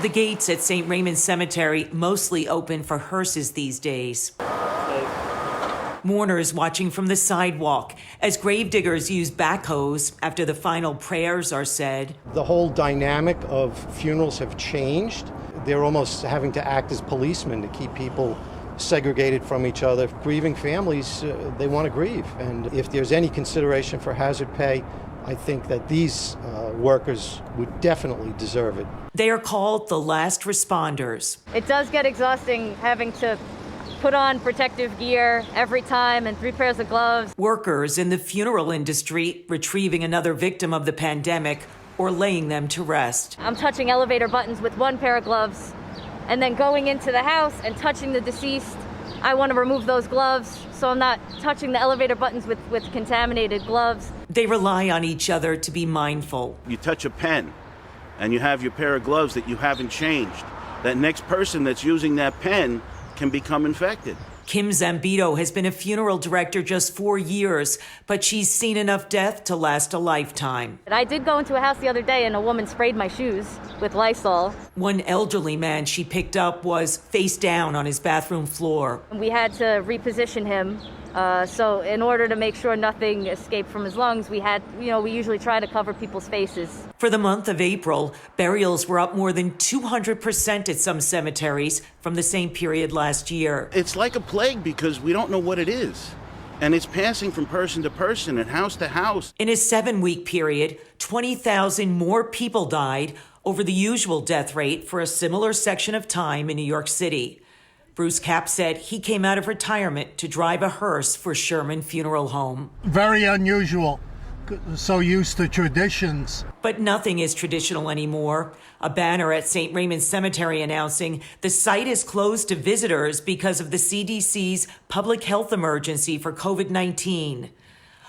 The gates at St. Raymond's Cemetery mostly open for hearses these days. Mourners watching from the sidewalk as gravediggers use backhoes after the final prayers are said. The whole dynamic of funerals have changed. They're almost having to act as policemen to keep people segregated from each other. Grieving families, they want to grieve. And if there's any consideration for hazard pay, I think that these workers would definitely deserve it. They are called the last responders. It does get exhausting having to put on protective gear every time and 3 pairs of gloves. Workers in the funeral industry retrieving another victim of the pandemic or laying them to rest. I'm touching elevator buttons with 1 pair of gloves and then going into the house and touching the deceased. I want to remove those gloves so I'm not touching the elevator buttons with contaminated gloves. They rely on each other to be mindful. You touch a pen and you have your pair of gloves that you haven't changed. That next person that's using that pen can become infected. Kim Zambito has been a funeral director just 4 years, but she's seen enough death to last a lifetime. I did go into a house the other day and a woman sprayed my shoes with Lysol. One elderly man she picked up was face down on his bathroom floor. We had to reposition him. So in order to make sure nothing escaped from his lungs, we usually try to cover people's faces. For the month of April, burials were up more than 200% at some cemeteries from the same period last year. It's like a plague because we don't know what it is. And it's passing from person to person and house to house. In a 7-week period, 20,000 more people died over the usual death rate for a similar section of time in New York City. Bruce Kapp said he came out of retirement to drive a hearse for Sherman Funeral Home. Very unusual, so used to traditions. But nothing is traditional anymore. A banner at St. Raymond's Cemetery announcing the site is closed to visitors because of the CDC's public health emergency for COVID-19.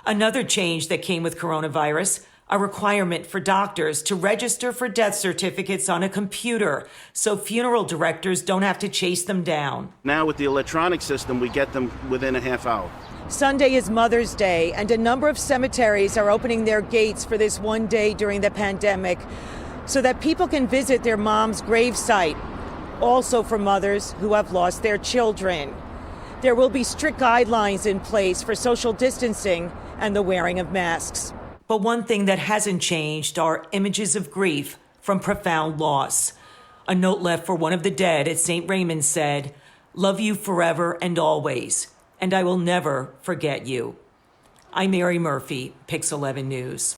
Another change that came with coronavirus, a requirement for doctors to register for death certificates on a computer so funeral directors don't have to chase them down. Now with the electronic system, we get them within a half hour. Sunday is Mother's Day, and a number of cemeteries are opening their gates for this one day during the pandemic so that people can visit their mom's gravesite, also for mothers who have lost their children. There will be strict guidelines in place for social distancing and the wearing of masks. But one thing that hasn't changed are images of grief from profound loss. A note left for one of the dead at St. Raymond's said, "Love you forever and always, and I will never forget you." I'm Mary Murphy, Pix 11 News.